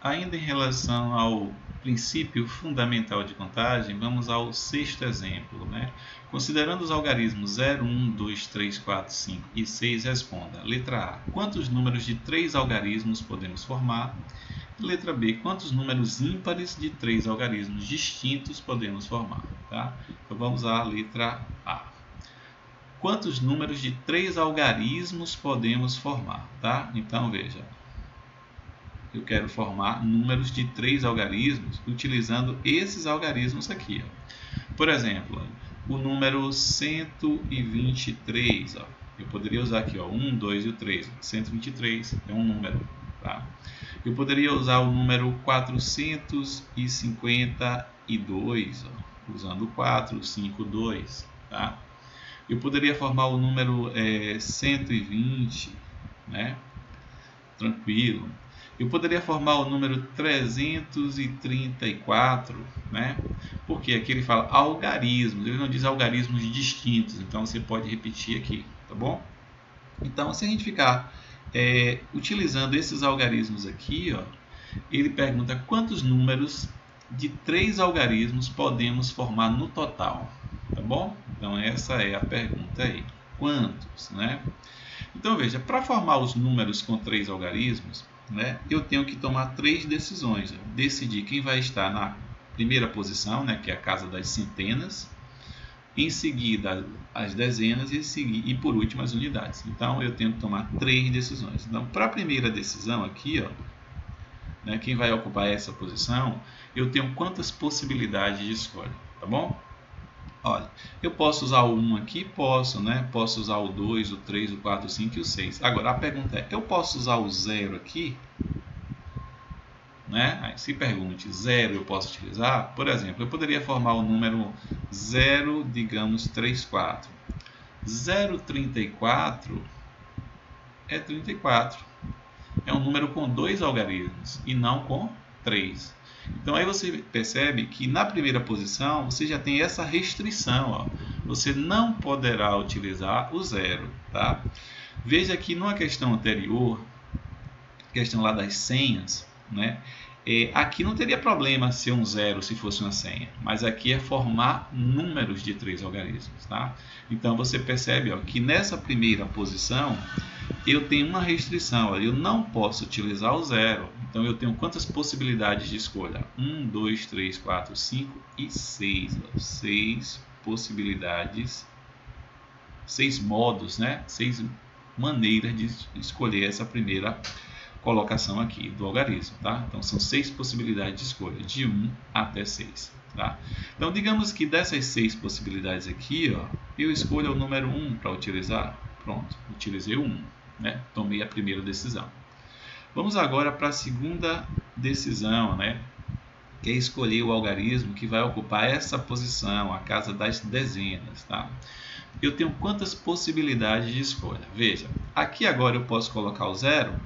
Ainda em relação ao princípio fundamental de contagem, vamos ao sexto exemplo, né? Considerando os algarismos 0, 1, 2, 3, 4, 5 e 6, responda. Letra A. Quantos números de 3 algarismos podemos formar? Letra B. Quantos números ímpares de 3 algarismos distintos podemos formar? Tá? Então vamos à letra A. Quantos números de 3 algarismos podemos formar? Tá? Então veja, eu quero formar números de 3 algarismos utilizando esses algarismos aqui. Ó. Por exemplo, o número 123, ó, eu poderia usar aqui, ó, 1, 2 e o 3. 123 é um número. Tá? Eu poderia usar o número 452, ó, usando 4, 5, 2. Tá? Eu poderia formar o número 120, né? Tranquilo. Eu poderia formar o número 334, né? Porque aqui ele fala algarismos, ele não diz algarismos distintos, então você pode repetir aqui, tá bom? Então, se a gente ficar utilizando esses algarismos aqui, ó, ele pergunta quantos números de 3 algarismos podemos formar no total, tá bom? Então, essa é a pergunta aí. Quantos, né? Então, veja, para formar os números com 3 algarismos, né, eu tenho que tomar 3 decisões. Decidir quem vai estar na primeira posição, né, que é a casa das centenas, em seguida as dezenas e por último as unidades. Então, eu tenho que tomar 3 decisões. Então, para a primeira decisão aqui, ó, né, quem vai ocupar essa posição, eu tenho quantas possibilidades de escolha, tá bom? Olha, eu posso usar o 1 aqui? Posso, né? Posso usar o 2, o 3, o 4, o 5 e o 6. Agora, a pergunta é, eu posso usar o 0 aqui? Né? Aí, se pergunte, 0 eu posso utilizar? Por exemplo, eu poderia formar o número 0, digamos, 34. 0,34 é 34. É um número com 2 algarismos e não com 3. Então aí você percebe que na primeira posição você já tem essa restrição, ó. Você não poderá utilizar o 0, tá? Veja que numa questão anterior, questão lá das senhas, né? Aqui não teria problema ser um 0 se fosse uma senha, mas aqui é formar números de 3 algarismos, tá? Então você percebe, ó, que nessa primeira posição eu tenho uma restrição, ó, eu não posso utilizar o 0. Então eu tenho quantas possibilidades de escolha? 1, 2, 3, 4, 5 e 6. 6 possibilidades, 6 modos, né? 6 maneiras de escolher essa primeira colocação aqui do algarismo, tá? Então são 6 possibilidades de escolha, de 1 até 6, tá? Então digamos que dessas 6 possibilidades aqui, ó, eu escolho o número 1 para utilizar. Pronto, utilizei o 1, né? Tomei a primeira decisão. Vamos agora para a segunda decisão, né? Que é escolher o algarismo que vai ocupar essa posição, a casa das dezenas, tá? Eu tenho quantas possibilidades de escolha? Veja, aqui agora eu posso colocar o 0?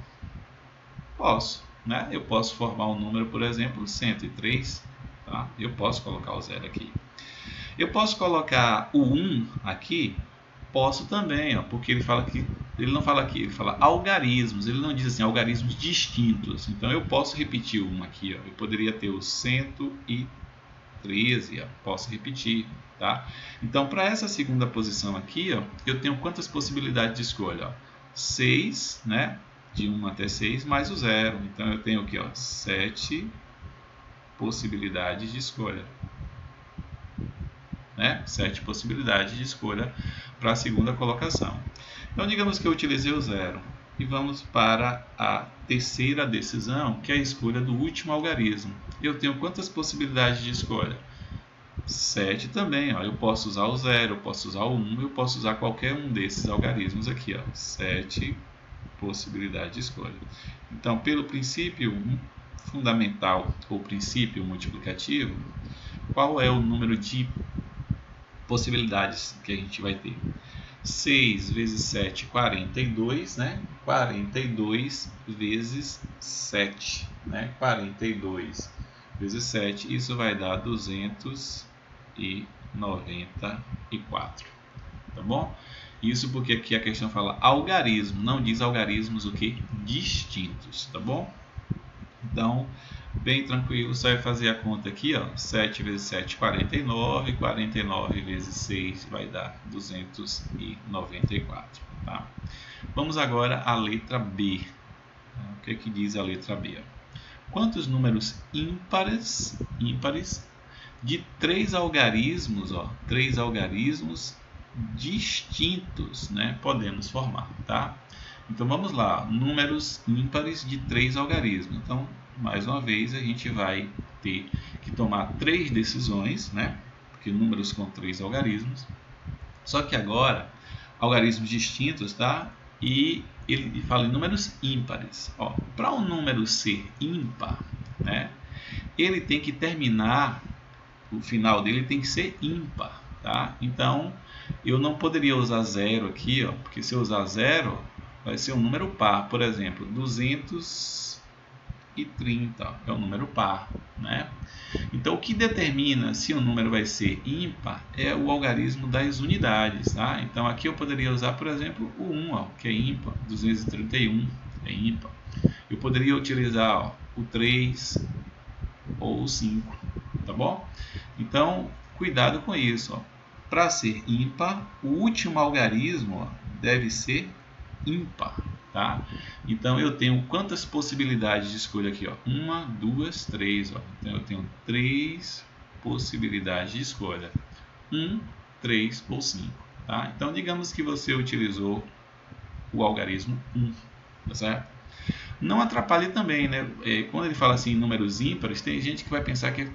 Posso, né? Eu posso formar um número, por exemplo, 103, tá? Eu posso colocar o 0 aqui. Eu posso colocar o 1 aqui? Posso também, ó, porque ele fala que ele não fala aqui, ele fala algarismos, ele não diz assim algarismos distintos. Então eu posso repetir o 1 aqui, ó. Eu poderia ter o 113, ó, posso repetir, tá? Então para essa segunda posição aqui, ó, eu tenho quantas possibilidades de escolha? Ó? 6, né? De 1 até 6 mais o 0. Então eu tenho aqui, ó, 7 possibilidades de escolha. Né? 7 possibilidades de escolha para a segunda colocação. Então digamos que eu utilizei o 0 e vamos para a terceira decisão, que é a escolha do último algarismo. Eu tenho quantas possibilidades de escolha? 7 também, ó. Eu posso usar o 0, eu posso usar o 1, eu posso usar qualquer um desses algarismos aqui, ó. 7 possibilidades de escolha. Então, pelo princípio fundamental ou princípio multiplicativo, qual é o número de possibilidades que a gente vai ter? 6 vezes 7, 42, né? 42 vezes 7, né? 42 vezes 7, isso vai dar 294, tá bom? Isso porque aqui a questão fala algarismo, não diz algarismos o que? Distintos, tá bom? Então, bem tranquilo, só vai fazer a conta aqui, ó, 7 vezes 7, 49, 49 vezes 6 vai dar 294, tá? Vamos agora à letra B. O que diz a letra B? Quantos números ímpares de 3 algarismos, ó, 3 algarismos distintos, né, podemos formar, tá? Então vamos lá, números ímpares de 3 algarismos. Então, mais uma vez, a gente vai ter que tomar 3 decisões, né? Porque números com 3 algarismos. Só que agora, algarismos distintos, tá? E ele fala em números ímpares. Para um número ser ímpar, né? Ele tem que terminar, o final dele tem que ser ímpar, tá? Então, eu não poderia usar zero aqui, ó, porque se eu usar zero, vai ser um número par. Por exemplo, 230 é um número par, né? Então, o que determina se o número vai ser ímpar é o algarismo das unidades, tá? Então, aqui eu poderia usar, por exemplo, o 1, ó, que é ímpar, 231 é ímpar. Eu poderia utilizar, ó, o 3 ou o 5, tá bom? Então, cuidado com isso, ó. Para ser ímpar, o último algarismo, ó, deve ser ímpar, tá? Então eu tenho quantas possibilidades de escolha aqui, ó? 1, 2, 3, ó. Então eu tenho 3 possibilidades de escolha: 1, 3 ou 5, tá? Então digamos que você utilizou o algarismo 1, tá certo? Não atrapalhe também, né? Quando ele fala assim em números ímpares, tem gente que vai pensar que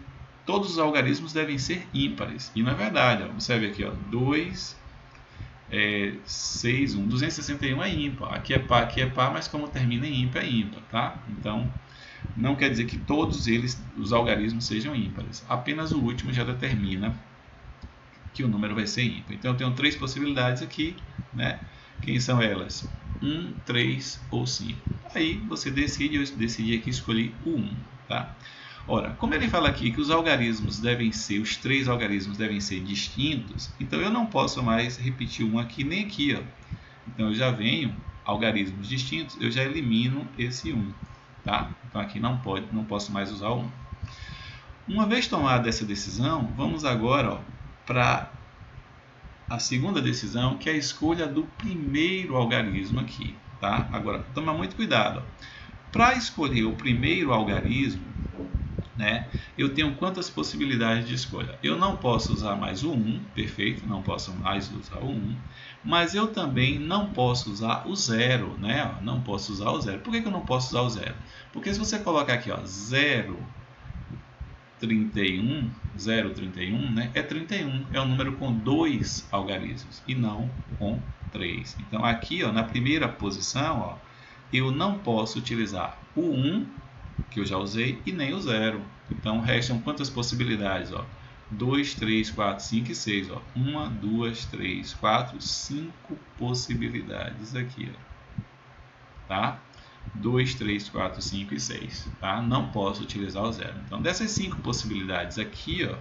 todos os algarismos devem ser ímpares, e não é verdade, ó. Observe aqui, ó, 2, 6, 1, 261 é ímpar, aqui é par, mas como termina em ímpar, é ímpar, tá? Então, não quer dizer que todos eles, os algarismos, sejam ímpares, apenas o último já determina que o número vai ser ímpar. Então, eu tenho 3 possibilidades aqui, né? Quem são elas? 1, 3 ou 5. Aí você decide, eu decidi aqui escolher o 1, tá? Ora, como ele fala aqui que os algarismos devem ser, os 3 algarismos devem ser distintos, então eu não posso mais repetir um aqui nem aqui, ó. Então eu já venho, algarismos distintos, eu já elimino esse 1, tá? Então aqui não posso mais usar o 1. Uma vez tomada essa decisão, vamos agora para a segunda decisão, que é a escolha do primeiro algarismo aqui, tá? Agora, toma muito cuidado. Para escolher o primeiro algarismo, né, eu tenho quantas possibilidades de escolha? Eu não posso usar mais o 1, perfeito, não posso mais usar o 1, mas eu também não posso usar o 0, né? Não posso usar o 0. Por que eu não posso usar o 0? Porque se você colocar aqui, ó, 0,31, né, é 31, é um número com 2 algarismos e não com 3. Então aqui, ó, na primeira posição, ó, eu não posso utilizar o 1, que eu já usei, e nem o 0. Então restam quantas possibilidades? 2, 3, 4, 5 e 6. 1, 2, 3, 4, 5 possibilidades aqui. Tá? 2, 3, 4, 5 e 6. Tá? Não posso utilizar o 0. Então, dessas 5 possibilidades aqui, eu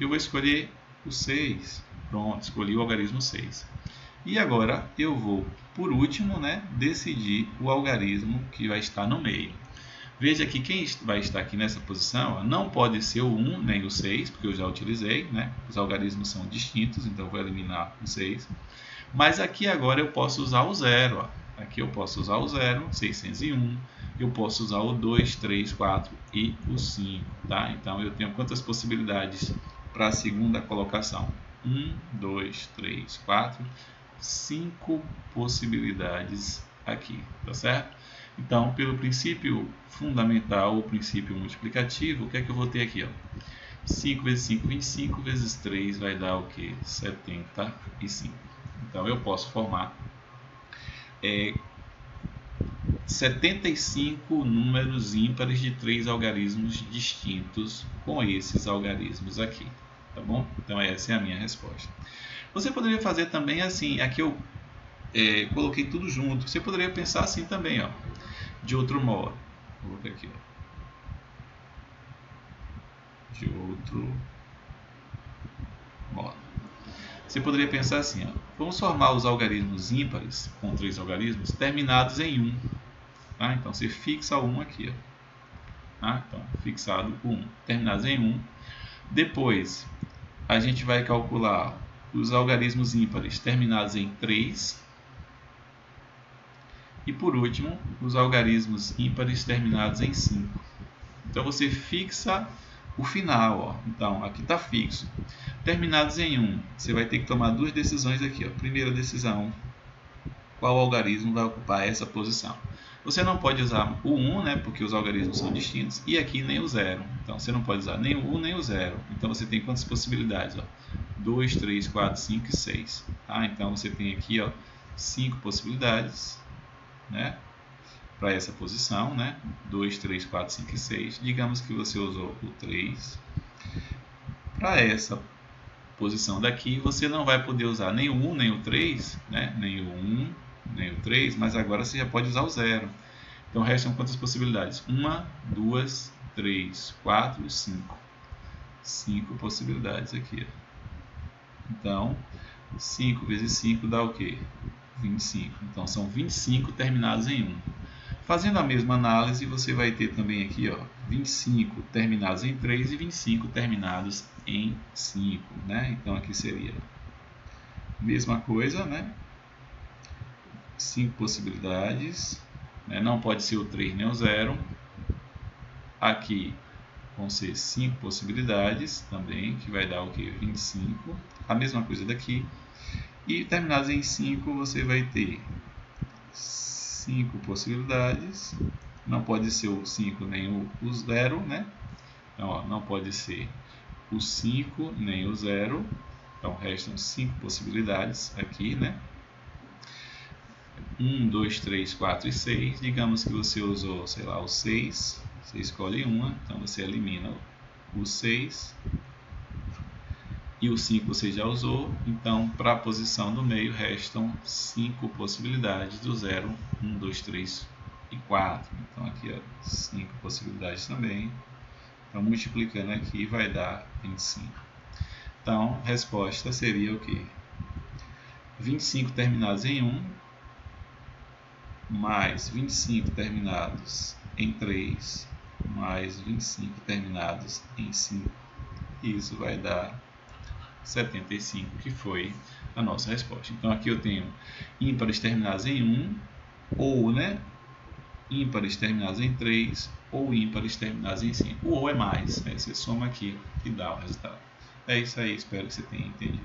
vou escolher o 6. Pronto, escolhi o algarismo 6. E agora eu vou, por último, né, decidir o algarismo que vai estar no meio. Veja que quem vai estar aqui nessa posição não pode ser o 1 nem o 6, porque eu já utilizei, né? Os algarismos são distintos, então eu vou eliminar o 6. Mas aqui agora eu posso usar o 0. Aqui eu posso usar o 0, 601. Eu posso usar o 2, 3, 4 e o 5. Tá? Então eu tenho quantas possibilidades para a segunda colocação? 1, 2, 3, 4, 5 possibilidades aqui, tá certo? Então, pelo princípio fundamental, o princípio multiplicativo, o que é que eu vou ter aqui? 5 vezes 5, 25, vezes 3 vai dar o que? 75. Então, eu posso formar 75 números ímpares de 3 algarismos distintos com esses algarismos aqui, tá bom? Então, essa é a minha resposta. Você poderia fazer também assim, aqui eu coloquei tudo junto. Você poderia pensar assim também, de outro modo. Vou colocar aqui, de outro modo. Você poderia pensar assim, vamos formar os algarismos ímpares, com 3 algarismos, terminados em 1. Tá? Então você fixa o 1 aqui. Ó. Tá? Então, fixado o 1. Terminados em 1. Depois, a gente vai calcular os algarismos ímpares terminados em 3. E por último, os algarismos ímpares terminados em 5. Então você fixa o final. Ó. Então, aqui está fixo. Terminados em 1, você vai ter que tomar duas decisões aqui. Ó. Primeira decisão, qual algarismo vai ocupar essa posição? Você não pode usar o 1, né, porque os algarismos são distintos, e aqui nem o 0. Então, você não pode usar nem o 1 nem o 0. Então, você tem quantas possibilidades? 2, 3, 4, 5 e 6. Tá? Então, você tem aqui 5 possibilidades, né, para essa posição. Né? 2, 3, 4, 5 e 6. Digamos que você usou o 3. Para essa posição daqui, você não vai poder usar nem o 1 nem o 3, né? Nem o 1 nem o 3, mas agora você já pode usar o 0. Então restam quantas possibilidades? 1, 2, 3, 4 e 5. 5 possibilidades aqui. Então, 5 vezes 5 dá o quê? 25. Então são 25 terminados em 1. Fazendo a mesma análise, você vai ter também aqui 25 terminados em 3 e 25 terminados em 5. Né? Então aqui seria a mesma coisa, né? 5 possibilidades, né? Não pode ser o 3 nem o 0. Aqui vão ser 5 possibilidades também, que vai dar o que? 25. A mesma coisa daqui. E terminados em 5 você vai ter 5 possibilidades. Não pode ser o 5 nem o 0, né? Então, não pode ser o 5 nem o 0. Então restam 5 possibilidades aqui, né? 1, 2, 3, 4 e 6. Digamos que você usou, sei lá, o 6. Você escolhe uma, então você elimina o 6. E o 5 você já usou. Então, para a posição do meio, restam 5 possibilidades do 0, 1, 2, 3 e 4. Então, aqui 5 possibilidades também. Então, multiplicando aqui, vai dar 25. Então, a resposta seria o quê? 25 terminados em 1, mais 25 terminados em 3, mais 25 terminados em 5. Isso vai dar 75, que foi a nossa resposta. Então, aqui eu tenho ímpares terminados em 1, ou, né, ímpares terminados em 3, ou ímpares terminados em 5. O ou é mais, né? Você soma aqui e dá o resultado. É isso aí, espero que você tenha entendido.